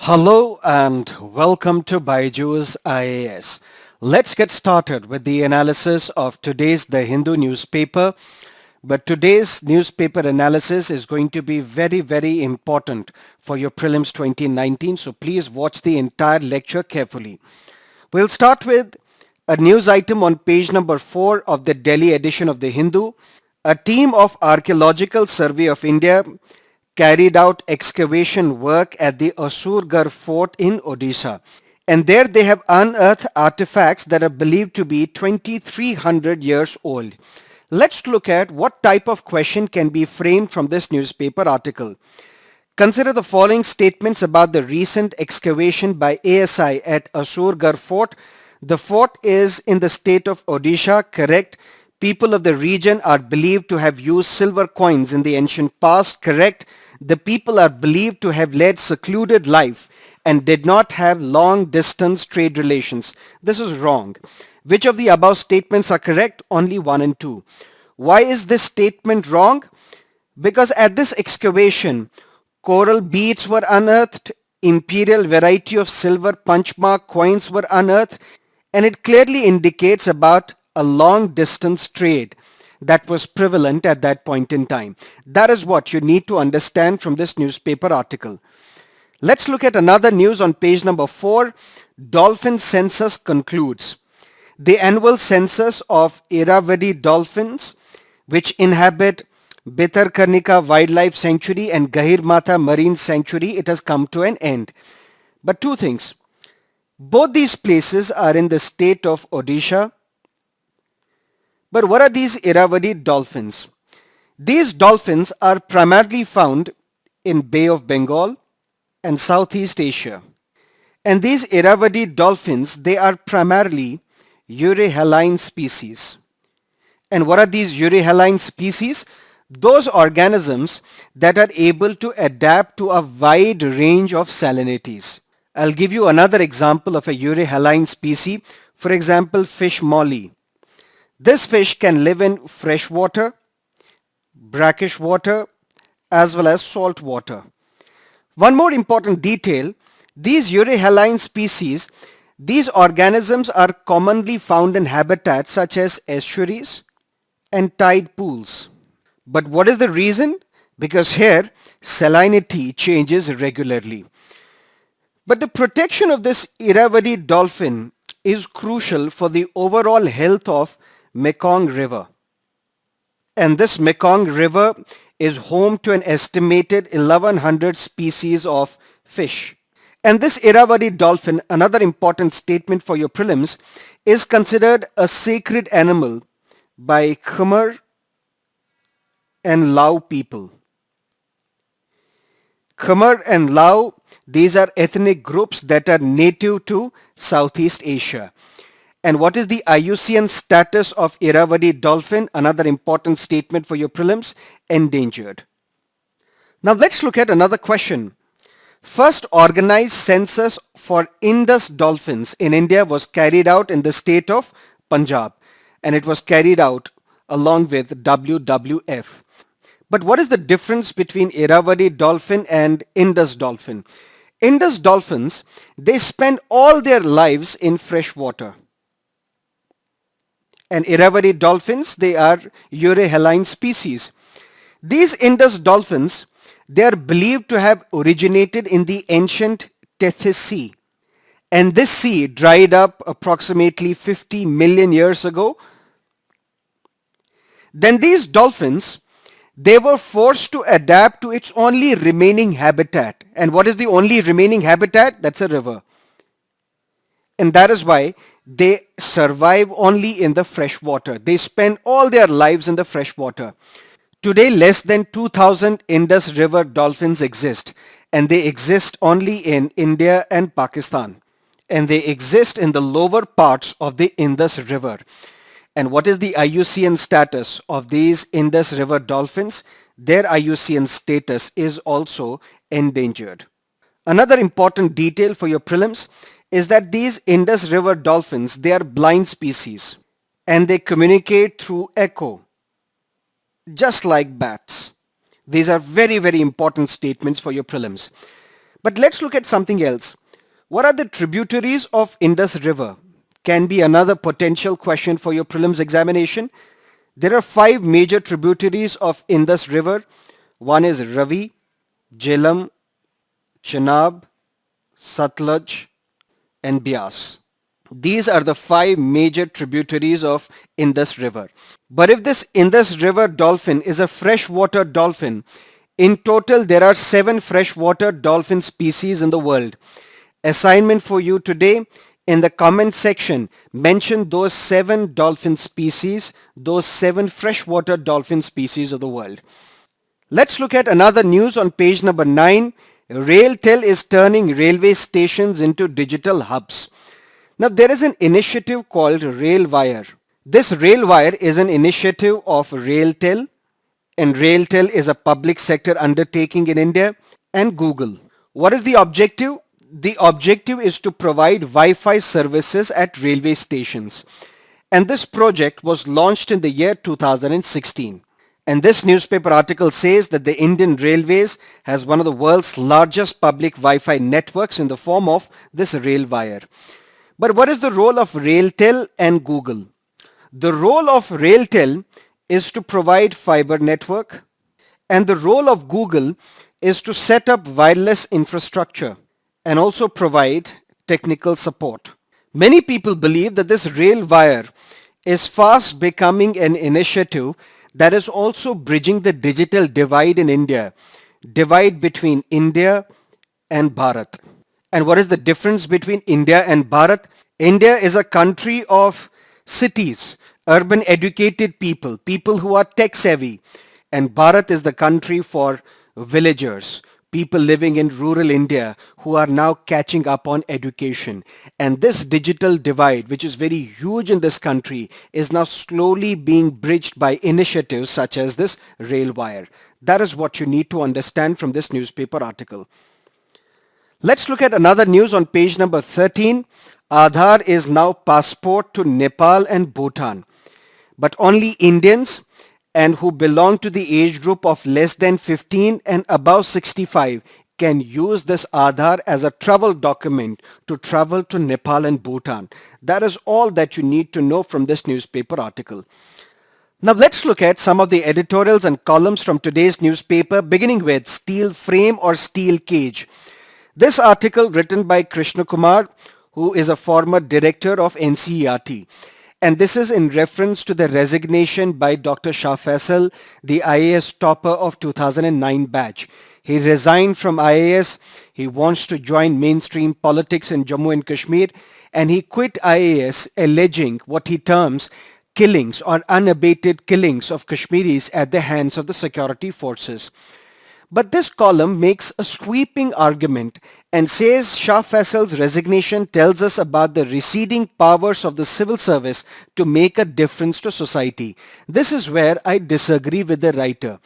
Hello and welcome to BYJU'S IAS. Let's get started with the analysis of today's The Hindu newspaper. But today's newspaper analysis is going to be very important for your prelims 2019. So please watch the entire lecture carefully. We'll start with a news item on page number 4 of the Delhi edition of The Hindu. A team of Archaeological Survey of India carried out excavation work at the Asurgarh fort in Odisha. And there they have unearthed artifacts that are believed to be 2300 years old. Let's look at what type of question can be framed from this newspaper article. Consider the following statements about the recent excavation by ASI at Asurgarh fort. The fort is in the state of Odisha, correct. People of the region are believed to have used silver coins in the ancient past, correct. The people are believed to have led secluded life and did not have long-distance trade relations. This is wrong. Which of the above statements are correct? Only 1 and 2. Why is this statement wrong? Because at this excavation, coral beads were unearthed, imperial variety of silver punchmark coins were unearthed, and it clearly indicates about a long-distance trade that was prevalent at that point in time. That is what you need to understand from this newspaper article. Let's look at another news on page number 4. Dolphin census concludes. The annual census of Irrawaddy dolphins, which inhabit Bhitarkarnika Wildlife Sanctuary and Gahirmatha Marine Sanctuary, it has come to an end. But two things. Both these places are in the state of Odisha. But what are these Irrawaddy dolphins? These dolphins are primarily found in Bay of Bengal and Southeast Asia. And these Irrawaddy dolphins, they are primarily euryhaline species. And what are these euryhaline species? Those organisms that are able to adapt to a wide range of salinities. I'll give you another example of a euryhaline species. For example, fish molly. This fish can live in fresh water, brackish water, as well as salt water. One more important detail, these euryhaline species, these organisms are commonly found in habitats such as estuaries and tide pools. But what is the reason? Because here salinity changes regularly. But the protection of this Irrawaddy dolphin is crucial for the overall health of Mekong River. And this Mekong River is home to an estimated 1100 species of fish. And this Irrawaddy dolphin, another important statement for your prelims, is considered a sacred animal by Khmer and Lao people. Khmer and Lao, these are ethnic groups that are native to Southeast Asia. And what is the IUCN status of Irrawaddy dolphin? Another important statement for your prelims, endangered. Now let's look at another question. First organized census for Indus dolphins in India was carried out in the state of Punjab, and it was carried out along with WWF. But what is the difference between Irrawaddy dolphin and Indus dolphin? Indus dolphins, they spend all their lives in fresh water. And Irrawaddy dolphins, they are euryhaline species. These Indus dolphins, they are believed to have originated in the ancient Tethys Sea. And this sea dried up approximately 50 million years ago. Then these dolphins, they were forced to adapt to its only remaining habitat. And what is the only remaining habitat? That's a river. And that is why they survive only in the fresh water. They spend all their lives in the fresh water. Today, less than 2000 Indus River dolphins exist, and they exist only in India and Pakistan. And they exist in the lower parts of the Indus River. And what is the IUCN status of these Indus River dolphins? Their IUCN status is also endangered. Another important detail for your prelims is that these Indus River dolphins, they are blind species and they communicate through echo, just like bats. These are very important statements for your prelims. But let's look at something else. What are the tributaries of Indus River? Can be another potential question for your prelims examination. There are 5 major tributaries of Indus River. One is Ravi, Jhelum, Chenab, Satluj, and Bias. These are the 5 major tributaries of Indus River. But if this Indus River dolphin is a freshwater dolphin, in total there are 7 freshwater dolphin species in the world. Assignment for you today: in the comment section, mention those 7 dolphin species, those 7 freshwater dolphin species of the world. Let's look at another news on page number 9. RailTel is turning railway stations into digital hubs. Now there is an initiative called RailWire. This RailWire is an initiative of RailTel, and RailTel is a public sector undertaking in India, and Google. What is the objective? The objective is to provide Wi-Fi services at railway stations. And this project was launched in the year 2016. And this newspaper article says that the Indian Railways has one of the world's largest public Wi-Fi networks in the form of this RailWire. But what is the role of RailTel and Google? The role of RailTel is to provide fiber network, and the role of Google is to set up wireless infrastructure and also provide technical support. Many people believe that this RailWire is fast becoming an initiative that is also bridging the digital divide in India, divide between India and Bharat. And what is the difference between India and Bharat? India is a country of cities, urban educated people, people who are tech savvy. And Bharat is the country for villagers, people living in rural India who are now catching up on education. And this digital divide, which is very huge in this country, is now slowly being bridged by initiatives such as this RailWire. That is what you need to understand from this newspaper article. Let's look at another news on page number 13. Aadhaar is now passport to Nepal and Bhutan. But only Indians and who belong to the age group of less than 15 and above 65 can use this Aadhaar as a travel document to travel to Nepal and Bhutan. That is all that you need to know from this newspaper article. Now let's look at some of the editorials and columns from today's newspaper, beginning with Steel Frame or Steel Cage. This article written by Krishna Kumar, who is a former director of NCERT. And this is in reference to the resignation by Dr. Shah Faisal, the IAS topper of 2009 batch. He resigned from IAS. He wants to join mainstream politics in Jammu and Kashmir, and he quit IAS alleging what he terms killings or unabated killings of Kashmiris at the hands of the security forces. But this column makes a sweeping argument and says Shah Faisal's resignation tells us about the receding powers of the civil service to make a difference to society. This is where I disagree with the writer.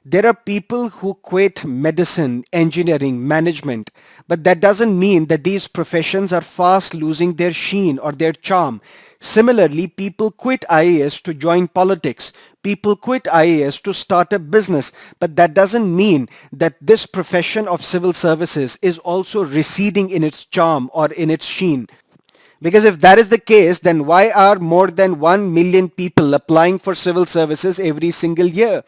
There are people who quit medicine, engineering, management, but that doesn't mean that these professions are fast losing their sheen or their charm. Similarly, people quit IAS to join politics. People quit IAS to start a business, but that doesn't mean that this profession of civil services is also receding in its charm or in its sheen. Because if that is the case, then why are more than 1 million people applying for civil services every single year?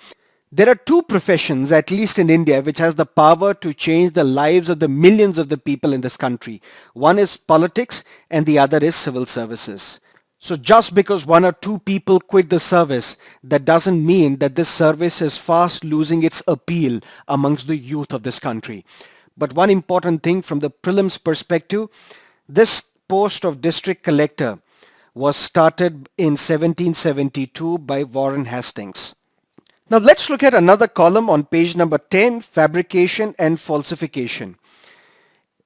There are 2 professions, at least in India, which has the power to change the lives of the millions of the people in this country. One is politics and the other is civil services. So just because 1 or 2 people quit the service, that doesn't mean that this service is fast losing its appeal amongst the youth of this country. But one important thing from the prelims perspective, this post of district collector was started in 1772 by Warren Hastings. Now let's look at another column on page number 10, fabrication and falsification.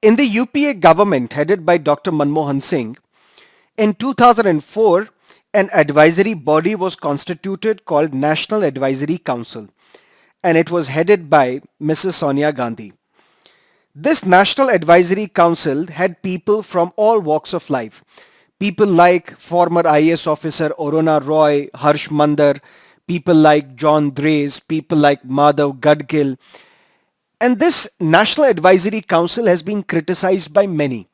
In the UPA government headed by Dr. Manmohan Singh, in 2004, an advisory body was constituted called National Advisory Council, and it was headed by Mrs. Sonia Gandhi. This National Advisory Council had people from all walks of life. People like former IAS officer Aruna Roy, Harsh Mandar, people like John Drays, people like Madhav Gadgil. And this National Advisory Council has been criticized by many.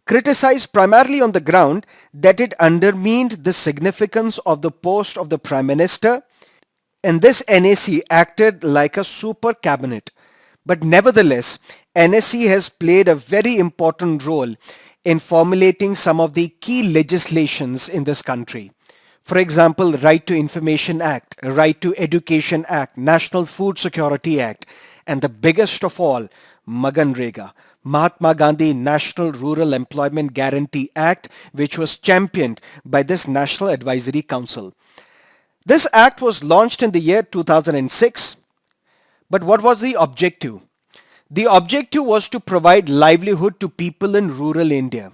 Criticized primarily on the ground that it undermined the significance of the post of the Prime Minister, and this NAC acted like a super cabinet. But nevertheless, NSC has played a very important role in formulating some of the key legislations in this country. For example, Right to Information Act, Right to Education Act, National Food Security Act, and the biggest of all, MGNREGA, Mahatma Gandhi National Rural Employment Guarantee Act, which was championed by this National Advisory Council. This act was launched in the year 2006, but what was the objective? The objective was to provide livelihood to people in rural India.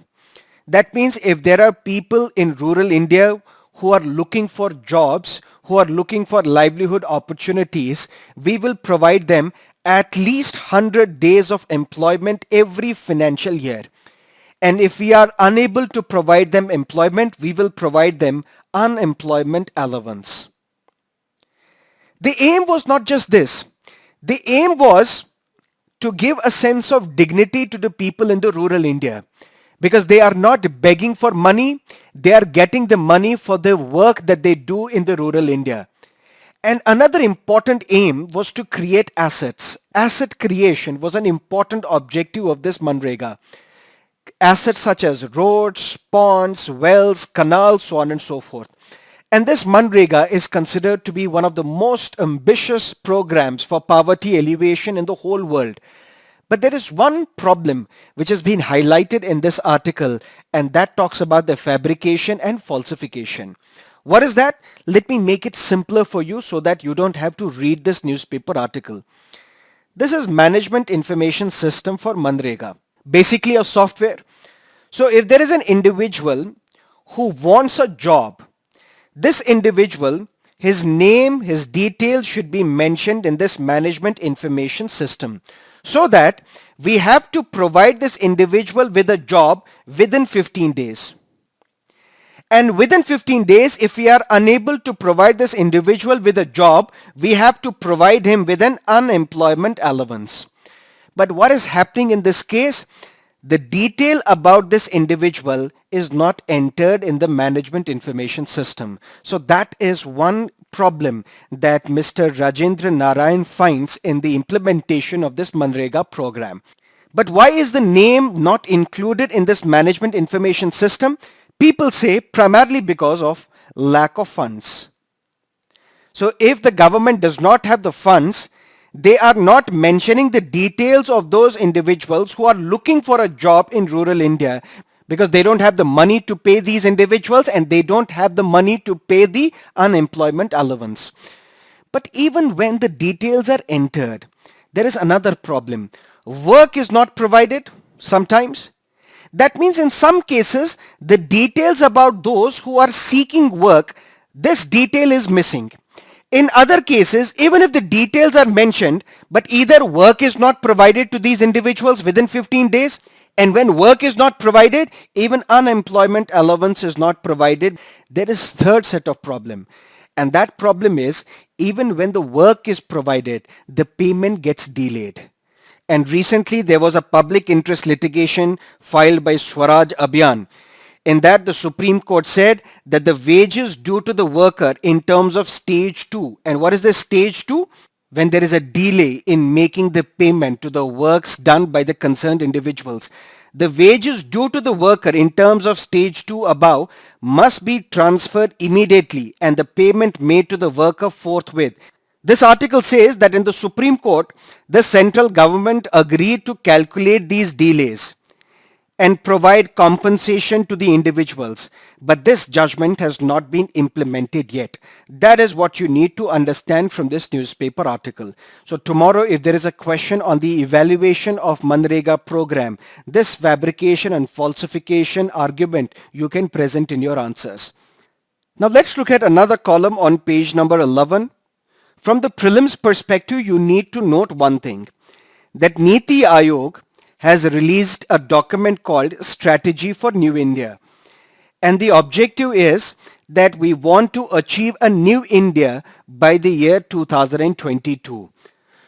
That means if there are people in rural India who are looking for jobs, who are looking for livelihood opportunities, we will provide them at least 100 days of employment every financial year. And if we are unable to provide them employment, we will provide them unemployment allowance. The aim was not just this. The aim was to give a sense of dignity to the people in the rural India, because they are not begging for money, they are getting the money for the work that they do in the rural India. And another important aim was to create assets. Asset creation was an important objective of this MGNREGA. Assets such as roads, ponds, wells, canals, so on and so forth. And this MGNREGA is considered to be one of the most ambitious programs for poverty alleviation in the whole world. But there is one problem which has been highlighted in this article, and that talks about the fabrication and falsification. What is that? Let me make it simpler for you so that you don't have to read this newspaper article. This is Management Information System for MGNREGA, basically a software. So if there is an individual who wants a job, this individual, his name, his details should be mentioned in this Management Information System, so that we have to provide this individual with a job within 15 days. And within 15 days, if we are unable to provide this individual with a job, we have to provide him with an unemployment allowance. But what is happening in this case? The detail about this individual is not entered in the Management Information System. So that is one problem that Mr. Rajendra Narayan finds in the implementation of this MGNREGA program. But why is the name not included in this Management Information System? People say primarily because of lack of funds. So if the government does not have the funds, they are not mentioning the details of those individuals who are looking for a job in rural India, because they don't have the money to pay these individuals and they don't have the money to pay the unemployment allowance. But even when the details are entered, there is another problem. Work is not provided sometimes. That means in some cases, the details about those who are seeking work, this detail is missing. In other cases, even if the details are mentioned, but either work is not provided to these individuals within 15 days, and when work is not provided, even unemployment allowance is not provided. There is third set of problem. And that problem is, even when the work is provided, the payment gets delayed. And recently there was a public interest litigation filed by Swaraj Abhiyan. In that, the Supreme Court said that the wages due to the worker in terms of stage 2. And what is the stage 2? When there is a delay in making the payment to the works done by the concerned individuals. The wages due to the worker in terms of stage 2 above must be transferred immediately and the payment made to the worker forthwith. This article says that in the Supreme Court, the central government agreed to calculate these delays and provide compensation to the individuals. But this judgment has not been implemented yet. That is what you need to understand from this newspaper article. So tomorrow, if there is a question on the evaluation of MGNREGA program, this fabrication and falsification argument you can present in your answers. Now let's look at another column on page number 11. From the prelims perspective, you need to note one thing, that Niti Aayog has released a document called Strategy for New India. And the objective is that we want to achieve a new India by the year 2022.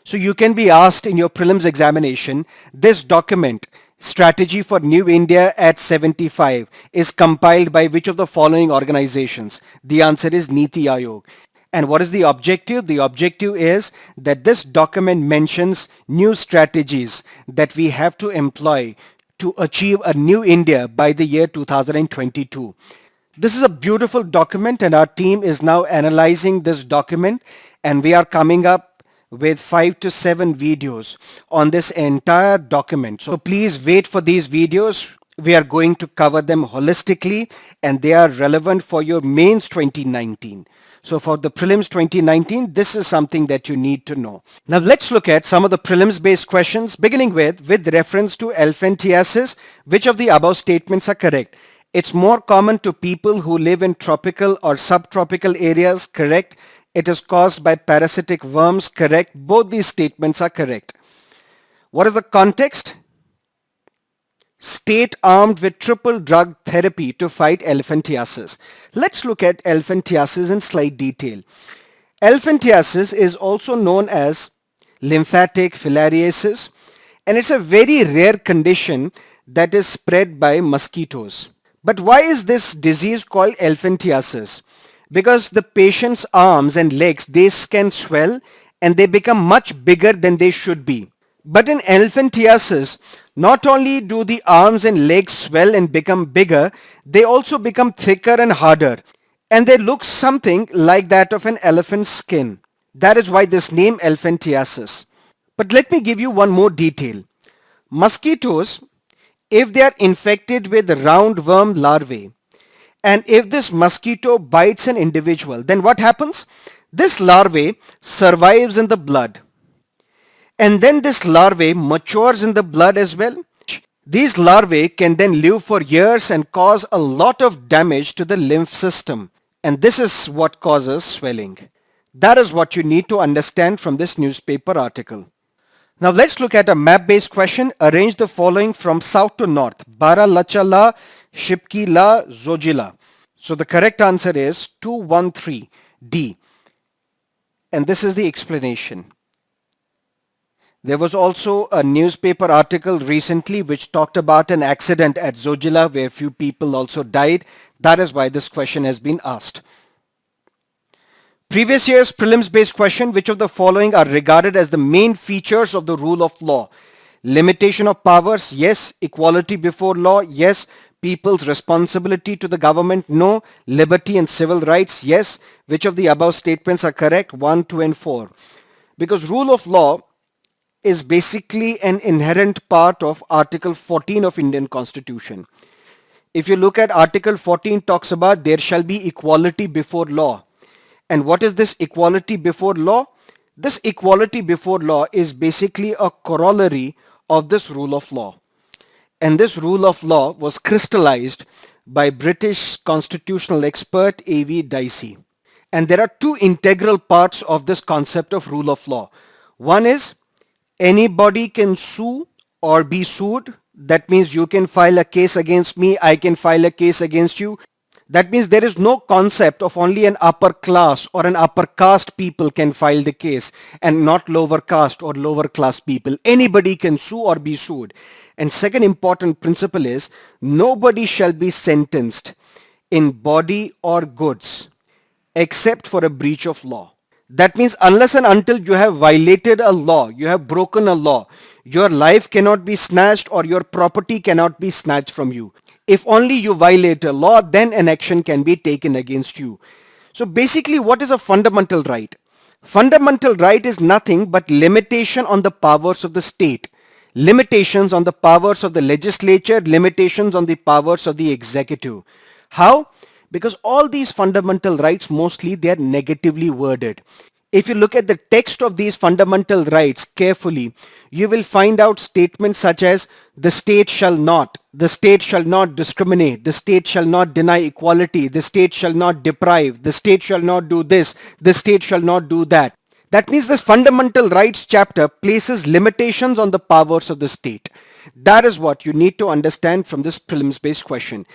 So you can be asked in your prelims examination, this document, Strategy for New India at 75, is compiled by which of the following organizations? The answer is Niti Aayog. And what is the objective? The objective is that this document mentions new strategies that we have to employ to achieve a new India by the year 2022. This is a beautiful document and our team is now analyzing this document, and we are coming up with 5 to 7 videos on this entire document. So please wait for these videos. We are going to cover them holistically and they are relevant for your mains 2019. So for the prelims 2019, this is something that you need to know. Now let's look at some of the prelims based questions, beginning with reference to elephantiasis, which of the above statements are correct? It's more common to people who live in tropical or subtropical areas, correct? It is caused by parasitic worms, correct? Both these statements are correct. What is the context? State armed with triple drug therapy to fight elephantiasis. Let's look at elephantiasis in slight detail. Elephantiasis is also known as lymphatic filariasis, and it's a very rare condition that is spread by mosquitoes. But why is this disease called elephantiasis? Because the patient's arms and legs, they can swell and they become much bigger than they should be. But in elephantiasis, not only do the arms and legs swell and become bigger, they also become thicker and harder. And they look something like that of an elephant's skin. That is why this name elephantiasis. But let me give you one more detail. Mosquitoes, if they are infected with roundworm larvae, and if this mosquito bites an individual, then what happens? This larvae survives in the blood. And then this larvae matures in the blood as well. These larvae can then live for years and cause a lot of damage to the lymph system. And this is what causes swelling. That is what you need to understand from this newspaper article. Now let's look at a map-based question. Arrange the following from south to north. Baralachala, Shipki-la, Zojila. So the correct answer is 213 D. And this is the explanation. There was also a newspaper article recently which talked about an accident at Zojila where few people also died. That is why this question has been asked. Previous year's prelims based question, which of the following are regarded as the main features of the rule of law? Limitation of powers, yes. Equality before law, yes. People's responsibility to the government, no. Liberty and civil rights, yes. Which of the above statements are correct? 1, 2 and 4. Because rule of law is basically an inherent part of Article 14 of Indian Constitution. If you look at Article 14, talks about there shall be equality before law. And what is this equality before law? This equality before law is basically a corollary of this rule of law. And this rule of law was crystallized by British constitutional expert A.V. Dicey. And there are two integral parts of this concept of rule of law. One is anybody can sue or be sued. That means you can file a case against me, I can file a case against you. That means there is no concept of only an upper class or an upper caste people can file the case and not lower caste or lower class people. Anybody can sue or be sued. And second important principle is nobody shall be sentenced in body or goods except for a breach of law. That means unless and until you have violated a law, you have broken a law, your life cannot be snatched or your property cannot be snatched from you. If only you violate a law, then an action can be taken against you. So basically, what is a fundamental right? Fundamental right is nothing but limitation on the powers of the state, limitations on the powers of the legislature, limitations on the powers of the executive. How? Because all these fundamental rights, mostly they are negatively worded. If you look at the text of these fundamental rights carefully, you will find out statements such as the state shall not discriminate, the state shall not deny equality, the state shall not deprive, the state shall not do this, the state shall not do that. That means this fundamental rights chapter places limitations on the powers of the state. That is what you need to understand from this prelims based question.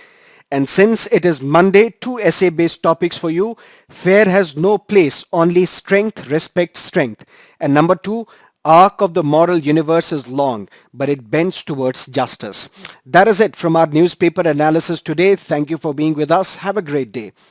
And since it is Monday, 2 essay-based topics for you. Fear has no place, only strength, respect, strength. And number 2, arc of the moral universe is long, but it bends towards justice. That is it from our newspaper analysis today. Thank you for being with us. Have a great day.